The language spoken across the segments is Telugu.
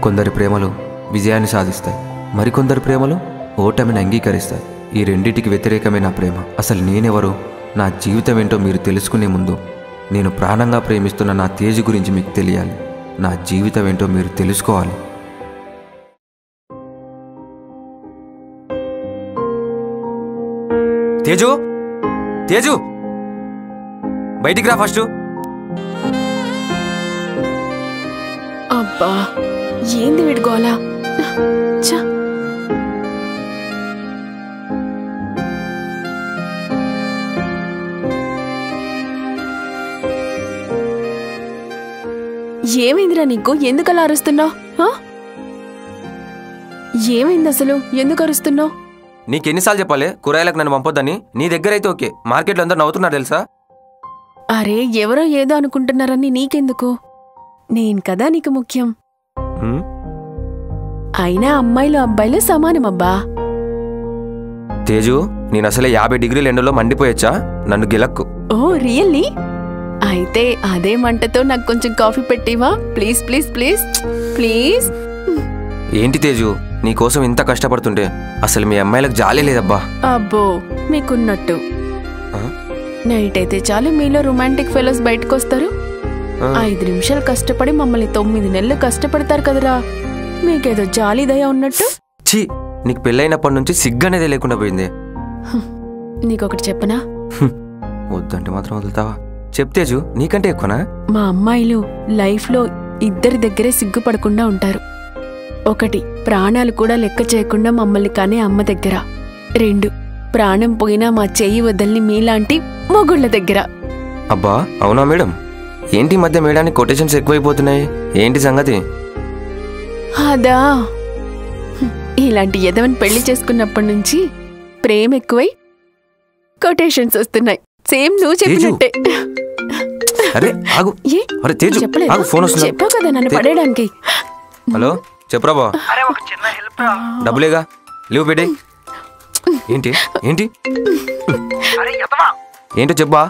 కొందరి ప్రేమలు విజయాన్ని సాధిస్తాయి, మరికొందరి ప్రేమలు ఓటమిని అంగీకరిస్తాయి. ఈ రెండింటికి వ్యతిరేకమే నా ప్రేమ. అసలు నేనెవరో, నా జీవితం ఏంటో మీరు తెలుసుకునే ముందు నేను ప్రాణంగా ప్రేమిస్తున్న నా తేజు గురించి మీకు తెలియాలి. నా జీవితం ఏంటో మీరు తెలుసుకోవాలి. తేజు, తేజు బయటికి రా ఫస్ట్. అబ్బా ఏంది విడుకోవాలా? ఏమైందిరా నీకు? ఎందుకు అలా అరుస్తున్నావు? ఏమైంది అసలు? ఎందుకు అరుస్తున్నావు? నీకెన్నిసార్లు చెప్పాలి కూరగాయలకు నన్ను పంపొద్దని? నీ దగ్గర అయితే ఓకే, మార్కెట్లో అందరూ నవ్వుతున్నారు తెలుసా? అరే ఎవరో ఏదో అనుకుంటున్నారని నీకెందుకు? నేను కదా నీకు ముఖ్యం. అయినా అమ్మాయిలు అబ్బాయిలు సమానమబ్బా. తేజు, నేను అసలే 50 డిగ్రీల ఎండలో మండిపోయొచ్చా? నన్ను గిలక్కు. ఓ రియల్లీ? అయితే అదే మంటతో నాకు కొంచెం కాఫీ పెట్టివా? Please please please please. ఏంటి తేజు, నీకోసం ఇంత కష్టపడుతుంటే అసలు మీ అమ్మాయిలకు జాలే లేదబ్బా. అబ్బో మీకున్నట్టు. నైట్ అయితే చాలు మీలో రొమాంటిక్ ఫెలోస్ బయటకొస్తారు. 5 నిమిషాలు కష్టపడి మమ్మల్ని 9 నెలలు కష్టపడతారు కదరా. మీకేదో జాలి దయ ఉన్నట్టు. ఛీ, నీకు పెళ్ళైనప్పటి నుంచి సిగ్గనేదే లేకుండా పోయింది. నీకొకటి చెప్పనా? వద్దంటే మాత్రం వదులుతావా? చెప్తేజు, నీకంటే ఎక్కువనా? మా అమ్మాయిలు లైఫ్లో ఇద్దరి దగ్గరే సిగ్గుపడకుండా ఉంటారు. 1 ప్రాణాలు కూడా లెక్క చేయకుండా మమ్మల్ని కానే అమ్మ దగ్గర. 2 ప్రాణం పోయినా మా చెయ్యి వదల్ని మీలాంటి మొగుళ్ళ దగ్గర. అబ్బా అవునా మేడం? ఏంటి మధ్య మేడానికి కొటేషన్స్ ఎక్కువైపోతున్నాయి, ఏంటి సంగతి? అదా, ఇలాంటి ఎదవని పెళ్లి చేసుకున్నప్పటి నుంచి ప్రేమ ఎక్కువై కొటేషన్స్ వస్తున్నాయి. సేమ్ నువ్వు చెప్పినట్టే. అరే ఆగు. అరే తేజు, ఆగు, ఫోన్ వస్తుంది. చెప్పావు కదా నన్ను పడేయడానికి. హలో చెప్పురా బా. డబ్బులేగా, లీవ్ పెట్టే. ఏంటి ఏంటి ఏంటో చెప్పా.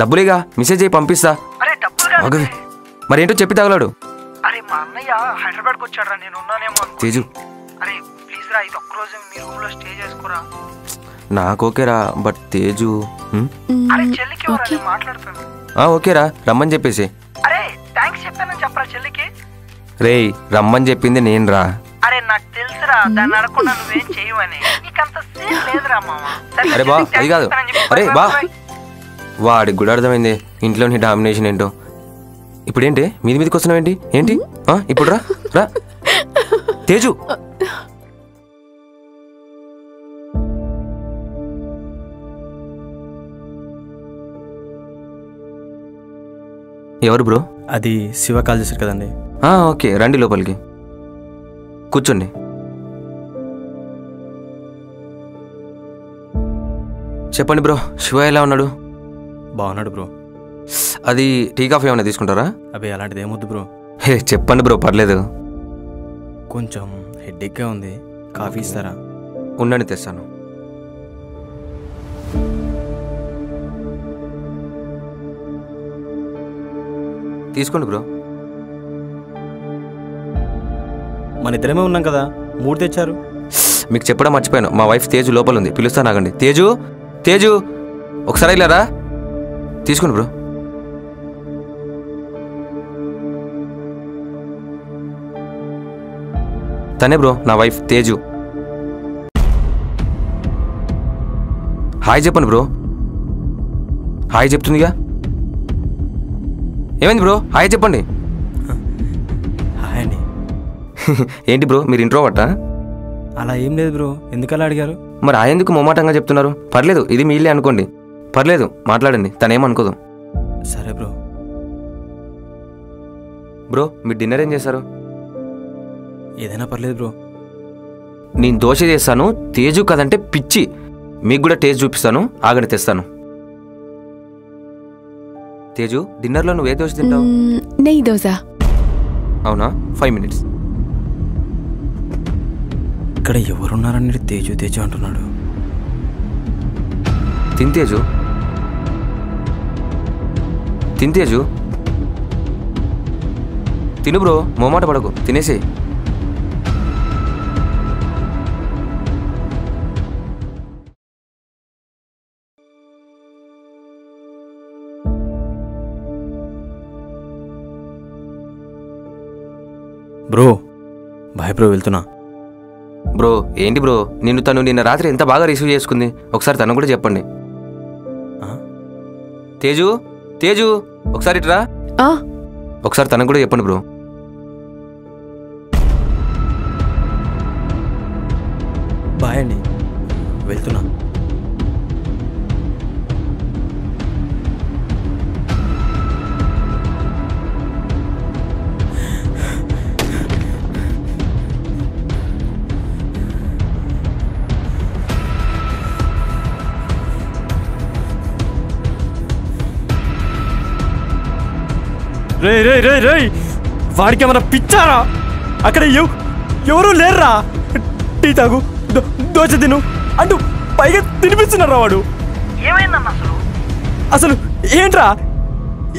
డబ్బులేగా, మెసేజ్ అయ్యి పంపిస్తా. మరేంటో చెప్పి తగలాడు. తేజు నాకోకేరా, బట్ తేజు ఓకేరా, రమ్మని చెప్పేసి. రేయ్ రమ్మని చెప్పింది నేను రా. అరే బా అది కాదు. అరే బా, వాడికి కూడా అర్థమైంది ఇంట్లోని డామినేషన్ ఏంటో. ఇప్పుడేంటి మీదికి వస్తున్నావు? ఏంటి ఏంటి ఇప్పుడు రా రా తేజు. ఎవరు బ్రో? అది శివ కాల్ చేశారు కదండి. ఓకే రండి లోపలికి కూర్చోండి. చెప్పండి బ్రో, శివ ఎలా ఉన్నాడు? బాగున్నాడు బ్రో. అది టీ కాఫీ ఏమైనా తీసుకుంటారా? అవి అలాంటిది ఏమొద్దు బ్రో. హే చెప్పండి బ్రో, పర్లేదు. కొంచెం హెడ్ఏక్గా ఉంది, కాఫీ ఇస్తారా? ఉండండి తెస్తాను. తీసుకోండి బ్రో. మన ఇద్దరమే ఉన్నాం కదా, 3 తెచ్చారు. మీకు చెప్పడం మర్చిపోయాను, మా వైఫ్ తేజు లోపల ఉంది, పిలుస్తాను ఆగండి. తేజు తేజు ఒకసారి వెళ్ళారా? తీసుకోండి బ్రో. తనే బ్రో నా వైఫ్ తేజు. హాయ్ చెప్పండి బ్రో. హాయ్ చెప్తుందిగా. ఏమైంది బ్రో, హాయ్ చెప్పండి. హాయ్ అండి. ఏంటి బ్రో మీరు ఇంట్రోవర్టా? అలా ఏం లేదు బ్రో, ఎందుకలా అడిగారు? మరి ఆ ఎందుకు మొమాటంగా చెప్తున్నారు? పర్లేదు, ఇది మీ ఇల్లే అనుకోండి, పర్లేదు మాట్లాడండి, తనేమనుకోదు. సరే బ్రో. బ్రో మీరు డిన్నర్ ఏం చేశారు? ఏదైనా పర్లేదు బ్రో. నేను దోశ చేస్తాను, తేజు కదంటే పిచ్చి. మీకు కూడా టేస్ట్ చూపిస్తాను, ఆగండి తెస్తాను. తేజు డిన్నర్లో నువ్వు ఏ దోశ తింటావు? నెయ్యి దోశ. అవునా, 5 minutes. ఇక్కడ ఎవరున్నారని తేజు తేజు అంటున్నాడు. తింతేజు తింతేజు తిను బ్రో, మొమాట పడకు, తినేసి. బ్రో బాయ్ బ్రో, వెళ్తున్నా. బ్రో ఏంటి బ్రో, నిన్న రాత్రి ఎంత బాగా రిసీవ్ చేసుకుంది, ఒకసారి తను కూడా చెప్పండి. తేజు తేజు ఒకసారి ఇట్రా, ఒకసారి తనకు కూడా చెప్పండి బ్రో. బాయ్ అండి, వెళ్తున్నా. రే రే రే రే, వాడికి ఏమన్నా పిచ్చారా? అక్కడ ఎవరూ లేర్రా. టీ తాగు, దోశ తిను అంటూ పైగా తినిపిస్తున్నారా వాడు. ఏమైందన్న అసలు ఏంట్రా,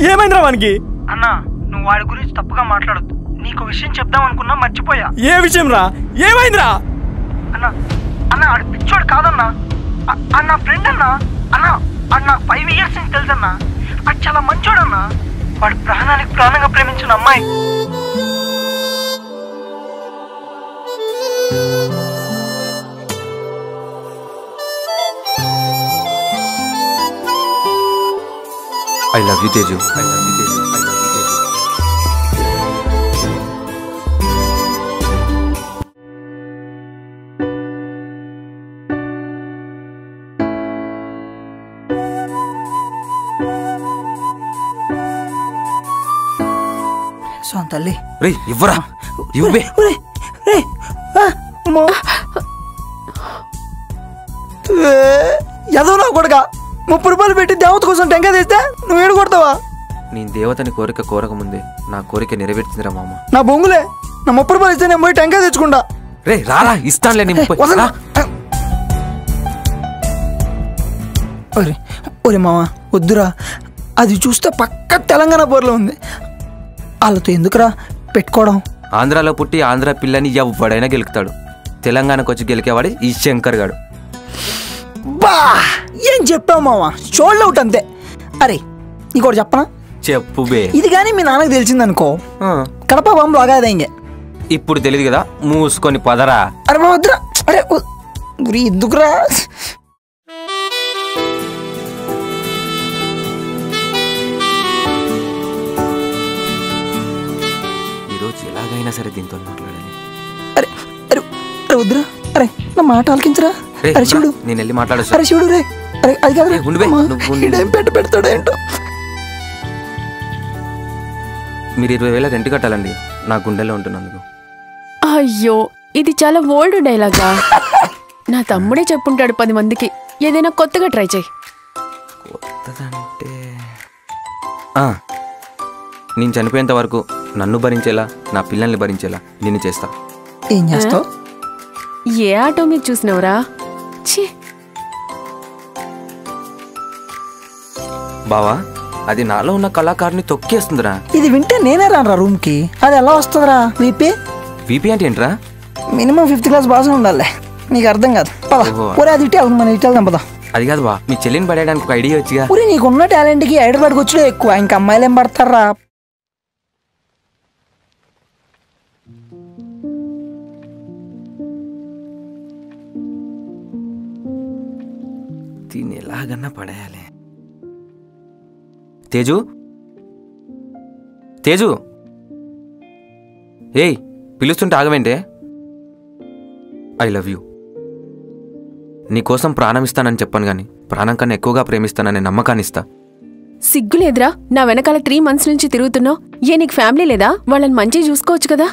ఏమైందిరా వానికి? అన్నా నువ్వు వాడి గురించి తప్పుగా మాట్లాడద్దు. నీకు విషయం చెప్దాం అనుకున్నా, మర్చిపోయా. ఏ విషయం రా, ఏమైందిరా? అన్నా అన్న ఆడు పిచ్చోడు కాదన్నా, అన్న ఫ్రెండ్ అన్నా. అన్న 5 years నుంచి తెలుసన్నా. అది చాలా మంచోడన్నా. వాడు ప్రాణానికి ప్రాణంగా ప్రేమించిన అమ్మాయి. I love you Teju, I love you Teju, I love you Teju. తల్లి రే ఇవ్వరా, ఇవ్వే. ఎదో నా కొడుక 30 రూపాయలు పెట్టి దేవత కోసం టెంకాయ తెస్తే నువ్వు ఏడు కొడతావా? నేను దేవతని కోరక ముందే నా కోరిక నెరవేర్చిందిరా మామ. నా బొంగులే, నా 30 రూపాయలు ఇస్తే నేను పోయి టెంకాయ తెచ్చుకుంటా. రే రారా, ఇస్తానులే. ఒరే మామ వద్దురా, అది చూస్తే పక్క తెలంగాణ బోర్లో ఉంది. వాళ్ళతో ఎందుకురా పెట్టుకోవడం? ఆంధ్రాలో పుట్టి ఆంధ్ర పిల్లని ఎవడైనా గెలుకుతాడు. తెలంగాణకు వచ్చి గెలికేవాడు ఈ శంకర్ గాడు. బా ఏం చెప్పావు మావా, షోల్డ్ అవుట్ అంతే. అరే నీకోటి చెప్పనా? చెప్పు బే. ఇది కానీ మీ నాన్నకు తెలిసిందనుకో, కడప బాంబు లాగాదే. ఇంకే ఇప్పుడు తెలియదు కదా, మూసుకొని పదరా. అరే బా వద్దురా, అరే గురి ఎందుకురా? ఈరోజు ఎలాగైనా సరే దీంతో మాట్లాడాలి. అరే అరే అరే వద్దురా, అరే నా మాట ఆలకించరా. అరే శివుడు, నేను వెళ్ళి మాట్లాడు. అరే శివుడు రే, అరే అది కాదు, ఏం పెడతాడు ఏంటో. మీరు 20,000 రెంట్ కట్టాలండి, నా గుండెల్లో ఉంటున్నందుకు. అయ్యో ఇది చాలా ఓల్డ్ డైలాగా. నా తమ్ముడే చెప్పుంటాడు 10 మందికి. ఏదైనా కొత్తగా ట్రై చేయి. కొత్తదంటే నేను చనిపోయేంత వరకు నన్ను భరించేలా, నా పిల్లల్ని భరించేలా నిన్ను చేస్తా. ఏం చేస్తావు? ఏ ఆటో మీద చూసినవరా? బావా, అది నాలో ఉన్న కళాకారుని తొక్కేస్తుందిరా. ఇది వింటే నేనే రానరా రూమ్ కి. అది ఎలా వస్తుందిరా? వీపీ అంటే ఏంట్రా? మినిమం 5th క్లాస్ భాష ఉండాలి, నీకు అర్థం కాదు. పద అది ఇటే అవుతుంది, మన ఇటే వెళ్దాం పద. అది కాదు బా, మీ చెల్లిని పడేయడానికి ఒక ఐడియా వచ్చిగా. ఊరి నీకున్న టాలెంట్ కి హైదరాబాద్కి వచ్చే ఎక్కువ, ఇంకా అమ్మాయిలు ఏం పడతారా? దీన్ని ఎలాగన్నా పడేయాలి. తేజు తేజు, ఏయ్ పిలుస్తుంటే ఆగవేంటే? I love you. నీకోసం ప్రాణం ఇస్తానని చెప్పను గాని, ప్రాణం కన్నా ఎక్కువగా ప్రేమిస్తాననే నమ్మకాన్ని ఇస్తా. సిగ్గులేదురా? నా వెనకాల 3 months నుంచి తిరుగుతున్నావు. ఏ నీకు ఫ్యామిలీ లేదా? వాళ్ళని మంచిగా చూసుకోవచ్చు కదా.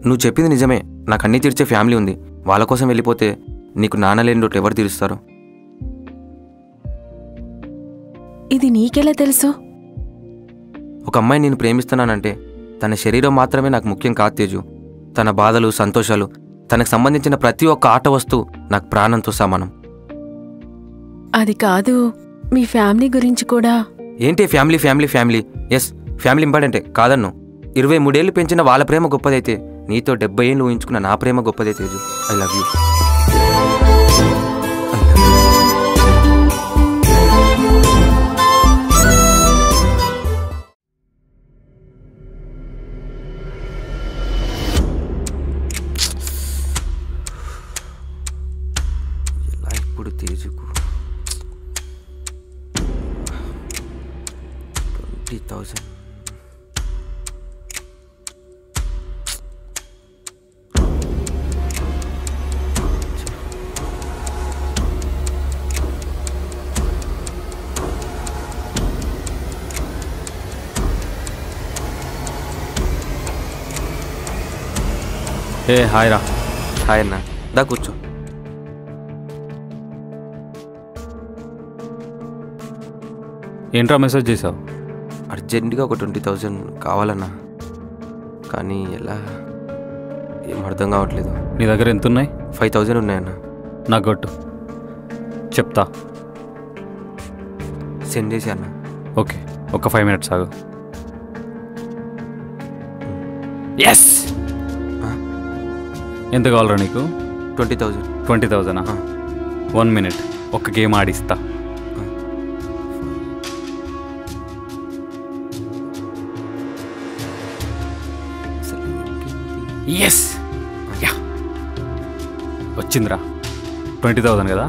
నువ్వు చెప్పింది నిజమే, నాకు అన్నీ తీర్చే ఫ్యామిలీ ఉంది. వాళ్ళ కోసం వెళ్ళిపోతే నీకు నాన్నలేని లోటు ఎవరు తీరుస్తారు? ఇది నీకెలా తెలుసు? ఒక అమ్మాయి నేను ప్రేమిస్తున్నానంటే తన శరీరం మాత్రమే నాకు ముఖ్యం కాదు తేజు. తన బాధలు, సంతోషాలు, తనకు సంబంధించిన ప్రతి ఒక్క ఆట వస్తువు నాకు ప్రాణంతో సమానం. అది కాదు, మీ ఫ్యామిలీ గురించి కూడా. ఏంటి family family family? Yes, family ఇంపార్టెంటే, కాదన్ను. 23 ఏళ్ళు పెంచిన వాళ్ళ ప్రేమ గొప్పదైతే నీతో 70 ఏళ్ళు ఊహించుకున్న నా ప్రేమ గొప్పదే తేజు. I love you. ఎలా ఇప్పుడు తేజుకు 20,000. ఏ హాయ్ రా. హాయ్ అన్న, దా కూర్చో. ఏంట్రా మెసేజ్ చేసావు? అర్జెంటుగా ఒక 20,000 కావాలన్నా, కానీ ఎలా ఏం అర్థం కావట్లేదు. నీ దగ్గర ఎంత ఉన్నాయి? 5,000 ఉన్నాయన్న. నాకు కొట్టు, చెప్తా. సెండ్ చేసి అన్న. ఓకే, ఒక 5 minutes ఆగు. ఎస్. ఎంత కావాలరా నీకు? 20,000. 20,000. 1 minute, ఒక గేమ్ ఆడిస్తా. ఎస్, వచ్చిందిరా. 20,000 కదా?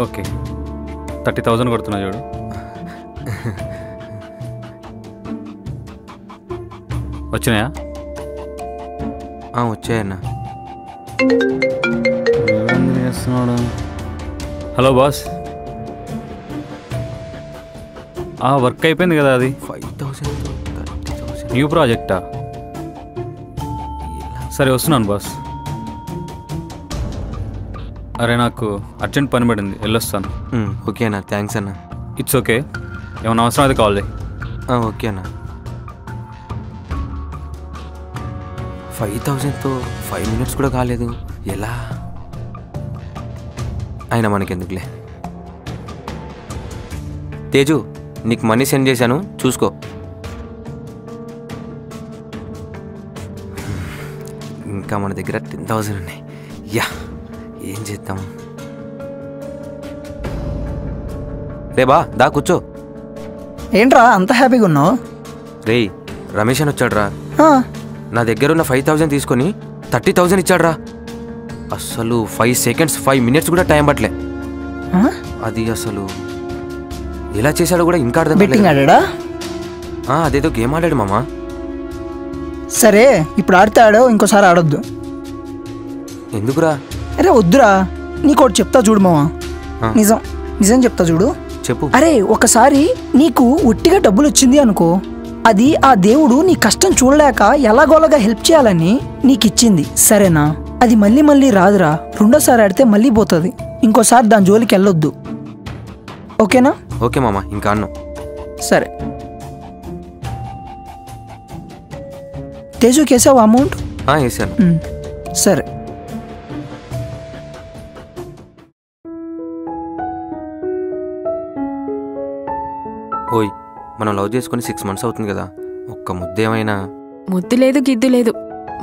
ఓకే, 30,000 కొడుతున్నా చూడు. వచ్చినాయా? వచ్చాయన్న. Hello boss. వర్క్ అయిపోయింది కదా అది? 5,000, 30,000. న్యూ ప్రాజెక్టా? సరే వస్తున్నాను బాస్. అరే నాకు అర్జెంట్ పని పడింది, వెళ్ళొస్తాను. ఓకే అన్న, థ్యాంక్స్ అన్న. ఇట్స్ ఓకే, ఏమన్నా అవసరం అయితే కాల్ చేయి. ఓకే అన్న. 5,000తో 5 minutes కూడా కాలేదు, ఎలా? అయినా మనకెందుకులే. తేజు, నీకు మనీ సెండ్ చేశాను, చూసుకో. ఇంకా మన దగ్గర 10,000 ఉన్నాయి. యా, ఏం చేద్దాం? రేబా, దా కూర్చో. ఏంట్రా అంత హ్యాపీగా ఉన్నావు? రేయ్, రమేష్ అని వచ్చాడ్రా. నా దగ్గర ఉన్న 5,000 తీసుకొని 30,000 ఇచ్చాడ్రా. అసలు 5 seconds 5 minutes కూడా టైం పట్టలే. అది అసలు ఎలా చేశాడో కూడా ఇంకా అర్థం బెట్టింగ్ ఆడాడా? అదేదో గేమ్ ఆడాడు మామా. సరే, ఇప్పుడు ఆడితే ఆడావు, ఇంకోసారి ఆడొద్దు. ఎందుకురా? అరే వద్దురా, నీకోటి చెప్తా చూడు మావా. నిజం నిజం చెప్తా చూడు. చెప్పు. అరే ఒకసారి నీకు ఉట్టిగా డబ్బులు వచ్చింది అనుకో, అది ఆ దేవుడు నీ కష్టం చూడలేక ఎలాగోలాగా హెల్ప్ చేయాలని నీకు ఇచ్చింది, సరేనా? అది మళ్ళీ మళ్ళీ రాదురా. రెండోసారి ఆడితే మళ్ళీ పోతుంది. ఇంకోసారి దాని జోలికి వెళ్ళొద్దు, ఓకేనా? ఓకే మామా, ఇంకా అన్ను. సరే. తేజుకి వేసావు అమౌంట్? వేసాను. సరే. ఓయ్, మనం లవ్ చేసుకుని 6 months అవుతుంది కదా, ఒక్క ముద్దేమైనా? ముద్దు లేదు, గిద్దు లేదు.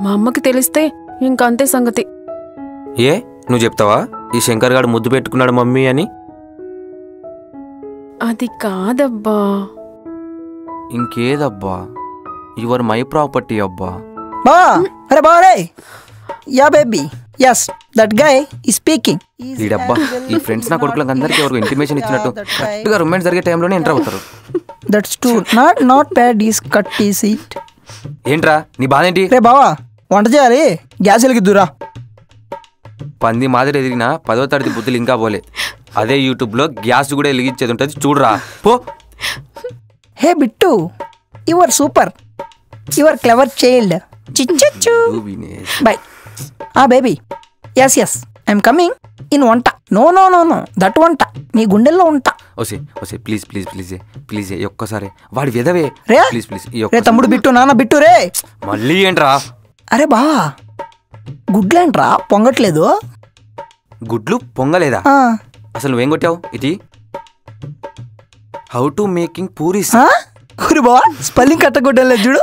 మా అమ్మకి తెలిస్తే ఇంకంతే సంగతి. ఏ, నువ్వు చెప్తావా ఈ శంకర్ గారు ముద్దు పెట్టుకున్నాడు మమ్మీ అని? అది కాదబ్బా. ఇంకేదబ్బా? యువర్ మై ప్రాపర్టీ అబ్బా. బా, అరే బా రే. Yeah baby, yes, that guy is speaking. వీడబ్బా, ఈ ఫ్రెండ్స్ నా కొడుకులకు అందరికీ ఎవరికి ఇంటిమేషన్ ఇచ్చినట్టు కరెక్ట్గా రొమాన్స్ జరిగే టైంలోనే ఎంటర్ అవుతారు. That's true. Not bad is cut is it. ఏంట్రా నీ బాధ ఏంటి? రే బావా, వంట చేయాలి, గ్యాస్ వెలిగిద్దురా. పంది మాదిరి ఎదిగిన 10వ తరగతి బుద్ధులు ఇంకా పోలే. అదే యూట్యూబ్లో గ్యాస్ కూడా వెలిగించేది ఉంటుంది, చూడరా పో. Hey Bittu, you are super, you are clever child. చిచ్చు bye. Baby, yes yes, I'm coming in వంట. No no no no, that వంట నీ గుండెల్లో ఉంటా. ఓసే ఓసే, ప్లీజ్ ప్లీజ్ ప్లీజ్ ప్లీజ్ ఒక్కసారి వాడి వెదవే. Please please. రే తమ్ముడు బిట్టు, నాన్న బిట్టు రే. మళ్ళీ ఏంట్రా? అరే బా, గుడ్లేంట్రా పొంగట్లేదు? గుడ్లు పొంగలేదా? అసలు నువ్వేం కొట్టావు? ఇది హౌ టు మేకింగ్ పూరీస్. ఊరి బావా స్పెల్లింగ్ కట్టగొట్టలేదు చూడు.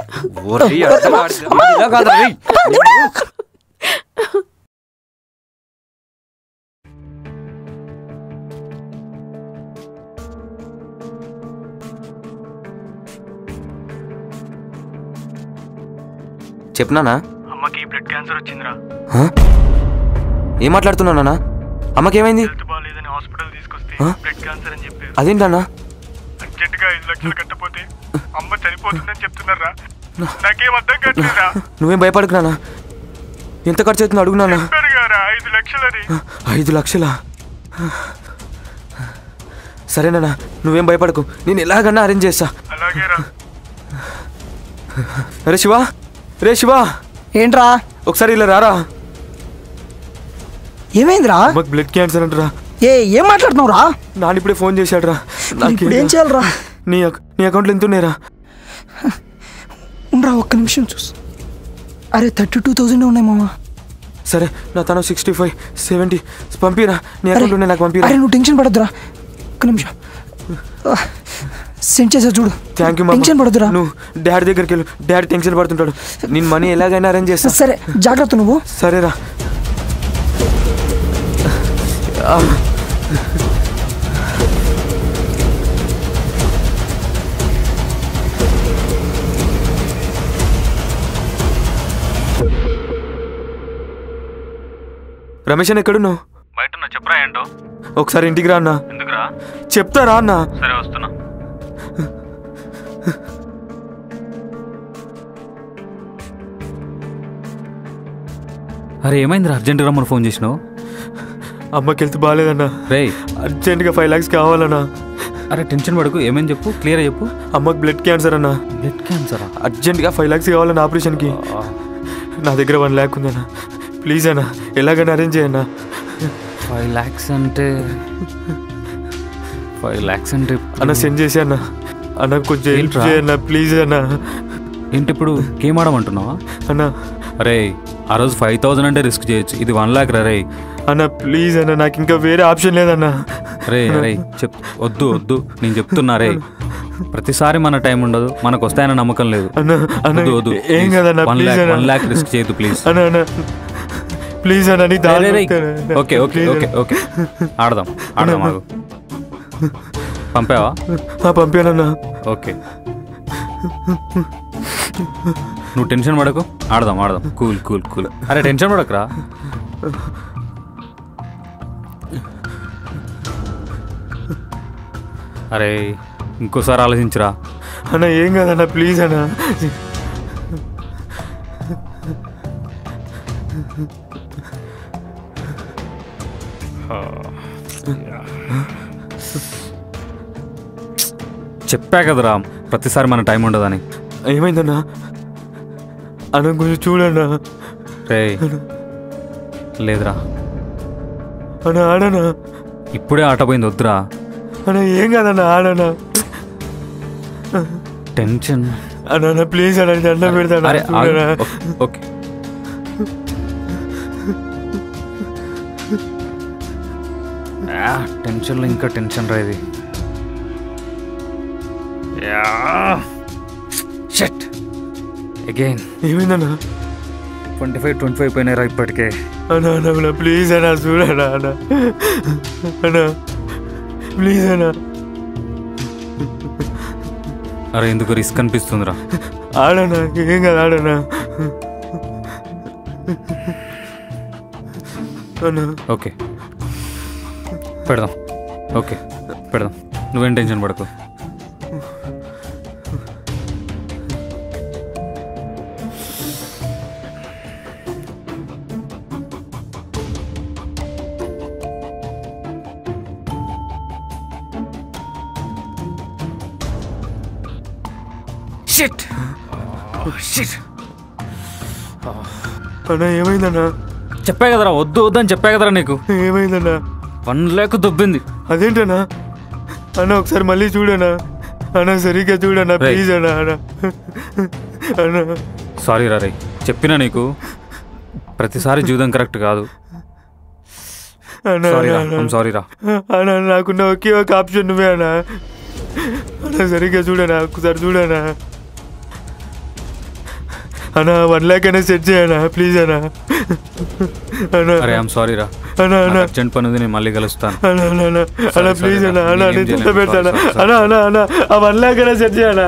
చెప్పనానా? అమ్మకి బ్లడ్ క్యాన్సర్ వచ్చిందిరా. ఏం మాట్లాడుతున్నానా? అమ్మకేమైంది? బాగాలేదని హాస్పిటల్ తీసుకొస్తే బ్లడ్ క్యాన్సర్ అని చెప్పారు. అదేంటన్నా? అర్జెంటుగా 5 లక్షలు కట్టపోతే అమ్మ చనిపోతుందని చెప్తున్నారా? నాకేం అర్థం కావట్లేదా? నువ్వేం భయపడకునా. ఎంత ఖర్చు అవుతుందో అడుగునానా? 5 లక్షలని. 5 లక్షలా? సరేనా, నువ్వేం భయపడకు, నేను ఎలాగన్నా అరేంజ్ చేస్తా. అలాగేరా. అరే శివా, రే శివా, ఏంట్రా? ఒకసారి ఇలా రారా. ఏమైందిరా? అమ్మకి బ్లడ్ క్యాన్సర్ అంటరా. ఏం మాట్లాడుతున్నావు రా? నాన్న ఇప్పుడే ఫోన్ చేశాడు రా. ఇప్పుడు ఏం చేయాలరా? నీ అకౌంట్లో ఎంత ఉన్నాయిరా? ఉండరా ఒక్క నిమిషం చూసు. అరే 32,000 ఉన్నాయి మామ. సరే నా తను 65, 70 పంపిరా. నీ అకౌంట్ ఉన్నాయి నాకు పంపిరా. అరే నువ్వు టెన్షన్ పడద్దురా, ఒక్క నిమిషం సెండ్ చేసా చూడు. Thank you. టెన్షన్ పడద్దురా. నువ్వు డాడీ దగ్గరికి వెళ్ళు, డాడీ టెన్షన్ పడుతుంటాడు. నేను మనీ ఎలాగైనా అరేంజ్ చేస్తా. సరే జాగ్రత్త నువ్వు. సరేరా. రమేష్ అన్న ఎక్కడున్నావు? బయట ఉన్నా, చెప్పరా ఏంటో. ఒకసారి ఇంటికి రా అన్న. ఎందుకురా? చెప్తారా అన్న? సరే వస్తున్నా. అరే ఏమైందిరా అర్జెంట్ రమ్మని ఫోన్ చేసినావు? అమ్మకి హెల్త్ బాగాలేదన్నా. రే అర్జెంట్గా 5 lakhs కావాలన్నా. అరే టెన్షన్ పడకు, ఏమేమి చెప్పు, క్లియర్ చెప్పు. అమ్మకి బ్లడ్ క్యాన్సర్ అన్నా. బ్లడ్ క్యాన్సరా? అర్జెంట్గా 5 lakhs కావాలన్నా ఆపరేషన్కి. నా దగ్గర 1 lakh ఉందన్నా. ప్లీజ్ అన్నా, ఎలాగైనా అరేంజ్ చేయన్నా. 5 lakhs అంటే 5 lakhs అంటే అన్న సెండ్ చేసి అన్న. అన్న కొంచెం హెల్ప్ చేయన్నా ప్లీజ్ అన్నా. ఏంటి ఇప్పుడు గేమ్ ఆడమంటున్నావా అన్న? అరే ఆ రోజు 5,000 అంటే రిస్క్ చేయొచ్చు, ఇది 1 lakh రా. రే అన్న ప్లీజ్ అన్న, నాకు ఇంకా వేరే ఆప్షన్ లేదన్నా. రే రే వద్దు వద్దు, నేను చెప్తున్నా. రే ప్రతిసారి మన టైం ఉండదు, మనకు వస్తాయన్న నమ్మకం లేదు. వద్దు వద్దు, ఏం కదన్నా, 1 lakh రిస్క్ చేయొద్దు ప్లీజ్. అన్న ప్లీజ్ అన్న. ఓకే ఓకే ఓకే ఓకే ఆడదాం ఆడదాం. ఆగు, పంపావా? పంపానన్నా. ఓకే నువ్వు టెన్షన్ పడకు, ఆడదాం ఆడదాం. Cool cool cool. అరే టెన్షన్ పడకురా. అరే ఇంకోసారి ఆలోచించరా. అన్న ఏం కదన్నా ప్లీజ్ అన్న. చెప్పా కదరా ప్రతిసారి మన టైం ఉండదని. ఏమైందన్నా? అన్న కొంచెం చూడన్నా. రే లేదురా. అన్న ఆడనా? ఇప్పుడే ఆట పోయింది, వద్దురా. అన్న ఏం కదన్నా, ఆడనా. టెన్షన్ అన్న ప్లీజ్ అన్న, దండం పెడతాను. ఓకే టెన్షన్లో ఇంకా టెన్షన్ రా ఇది. Shut again. ఏమైందన్నా? 25 పోయినారా ఇప్పటికే. అన్నా అన్న ప్లీజ్ అన్నా, చూడనా అన్న. అన్నా ప్లీజ్ అన్నా. అరే ఎందుకు రిస్క్ అనిపిస్తుందిరా. ఆడనా, ఏం కదా ఆడనా. అన్నా ఓకే పెడదాం. ఓకే పెడదాం, నువ్వేం టెన్షన్ పడకు. Shit shit. అన్నా ఏమైందన్నా? చెప్పా కదరా వద్దు వద్దని చెప్పా కదరా నీకు. ఏమైందన్నా? 1 lakh దొబ్బింది. అదేంటన్నా? అన్న ఒకసారి మళ్ళీ చూడనా అన్న, సరిగ్గా చూడన్నా ప్లీజ్ అన్నా. అన్న సారీ రా రే, చెప్పినా నీకు ప్రతిసారి జీవితం కరెక్ట్ కాదు. సారీ రా. సారీ రా. అన్న నాకున్న ఒకే ఒక ఆప్షన్ నువ్వే అన్నా. అన్నా సరిగ్గా చూడనా, ఒకసారి చూడనా అన్నా. 1 lakh అయినా సెట్ చేయనా ప్లీజ్ అన్నా. అన్నా అరే ఐఎమ్ సారీ రా, అన్నా అన్నా అర్జెంట్ పని ఉంది, నేను మళ్ళీ కలుస్తాను. అన్నా అన్నా అన్నా అన్నా ప్లీజ్ అన్నా. అన్నా నేను చూస్తా పెడతానా. అన్నా అన్నా అన్నా ఆ 1 lakh అయినా సెట్ చేయనా.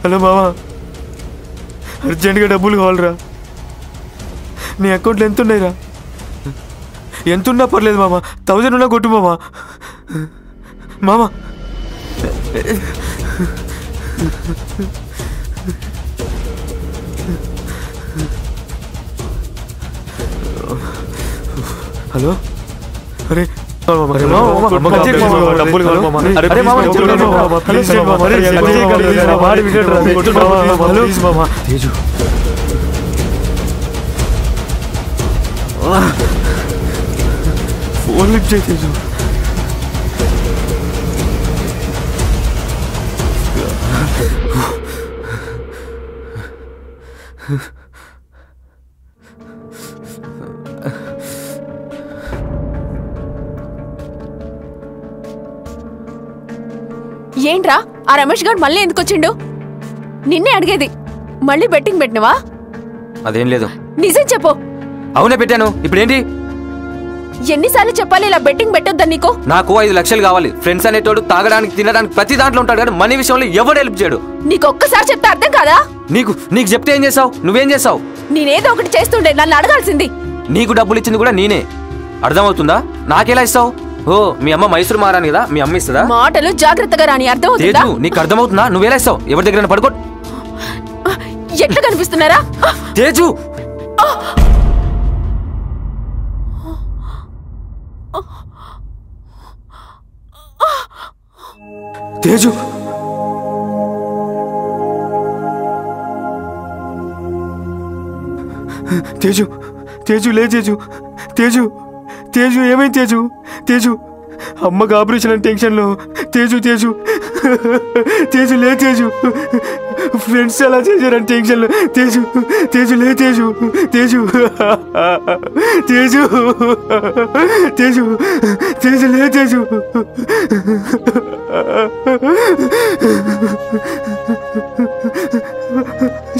హలో మామా, అర్జెంట్గా డబ్బులు కావాలరా. నీ అకౌంట్లో ఎంత ఉన్నాయిరా? ఎంత ఉన్నా పర్లేదు మామా, 1000 ఉన్నా కొట్టు మామా. మామా హలో. అరే డబ్బులు కావాలి మామా. అరే మామా ప్లీజ్ మామా. తేజు ఫోన్ లిఫ్ట్ చేయి తేజు. ఏంట్రా ఆ రమేష్ గారు మళ్ళీ ఎందుకు వచ్చిండు? నిన్నే అడిగేది. మళ్ళీ బెట్టింగ్ పెట్టినవా? అదేం లేదు. నిజం చెప్పు. అవునే పెట్టాను. ఇప్పుడేంటి? ఎన్నిసార్లు చెప్పాలి ఇలా బెట్టింగ్ పెట్టొద్దని నీకు? నాకు 5 లక్షలు కావాలి. ఫ్రెండ్స్ అనేటోడు తాగడానికి తినడానికి ప్రతి దాంట్లో ఉంటాడు, కానీ మనీ విషయంలో ఎవడు హెల్ప్ చేయడు. నీకు ఒక్కసారి చెప్తే అర్థం కాదా? నీకు చెప్తే ఏం చేసావు? నువ్వేం చేసావు? నేనేదో ఒకటి చేస్తుండే, నన్ను అడగాల్సింది. నీకు డబ్బులు ఇచ్చింది కూడా నేనే. అర్థమవుతుందా? నాకెలా ఇస్తావు? ఓ మీ అమ్మ మైసూరు మారాను కదా, మీ అమ్మ ఇస్తుందా? మాటలు జాగ్రత్తగా రాని. అర్థమవుతుందా? నీకు అర్థమవుతుందా? నువ్వేలా ఇస్తావు? ఎవరి దగ్గర పడుకో. ఎట్లా కనిపిస్తున్నారా తేజు? తేజు తేజు తేజు లే తేజు. తేజు తేజు ఏమైంది తేజు? తేజు అమ్మకు ఆపరేషన్ అని టెన్షన్లో. తేజు తేజు తేజు లే తేజు. ఫ్రెండ్స్ ఎలా చేశారని టెన్షన్లో. తేజు తేజు లే తేజు. తేజు తేజు తేజు తేజు లే తేజు.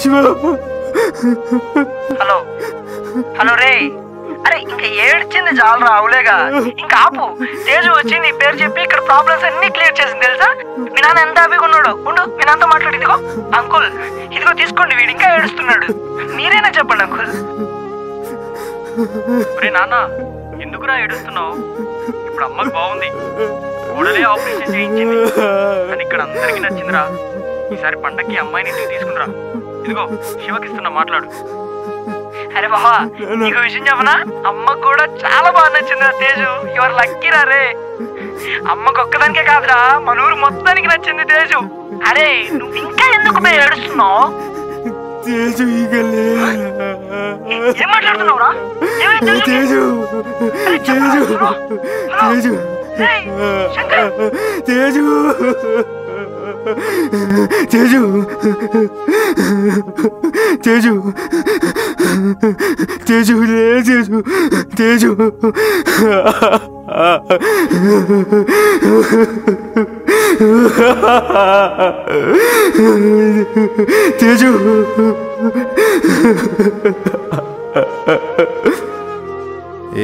శివ. హలో హలో రే. అరే ఇంకా ఏడ్చింది చాలు రావులేగా, ఇంకా ఆపు. తేజు వచ్చి నీ పేరు చెప్పి ఇక్కడ ప్రాబ్లమ్స్ అన్ని క్లియర్ చేసింది తెలుసా? మీ నాన్న ఎంత హ్యాపీగా ఉన్నాడు. ఉండు మీ నాన్నతో మాట్లాడు. ఇదిగో అంకుల్, ఇదిగో తీసుకోండి. వీడు ఇంకా ఏడుస్తున్నాడు. మీరేనా చెప్పండి అంకుల్. రే నాన్న, ఎందుకురా ఏడుస్తున్నావు? ఇప్పుడు అమ్మకు బాగుంది, కూడలే ఆపరేషన్ చేయించింది. అది ఇక్కడ అందరికీ నచ్చిందిరా. ఈసారి పండక్కి అమ్మాయిని ఇంటికి తీసుకునిరా. ఇదిగో శివకిస్తున్నా, మాట్లాడు. అరే బాబా, నీకు విషయం చెప్పనా? అమ్మకు కూడా చాలా బాగా నచ్చిందిరా తేజు. యువర్ లక్కీ రా రే. అమ్మకు ఒక్కదానికే కాదురా, మన ఊరు మొత్తానికి నచ్చింది తేజు. అరే నువ్వు ఇంకా ఎందుకు ఏడుస్తున్నావు? తేజు ఇక ఏం మాట్లాడుతున్నావురా? తేజు తేజు తేజు తేజు తేజు తేజు తేజు లే తేజు. తేజు తేజు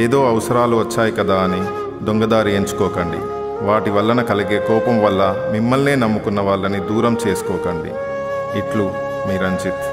ఏదో అవసరాలు వచ్చాయి కదా అని దొంగదారి ఎంచుకోకండి. వాటి వలన కలిగే కోపం వల్ల మిమ్మల్నే నమ్ముకున్న వాళ్ళని దూరం చేసుకోకండి. ఇట్లు మీ రంజిత్.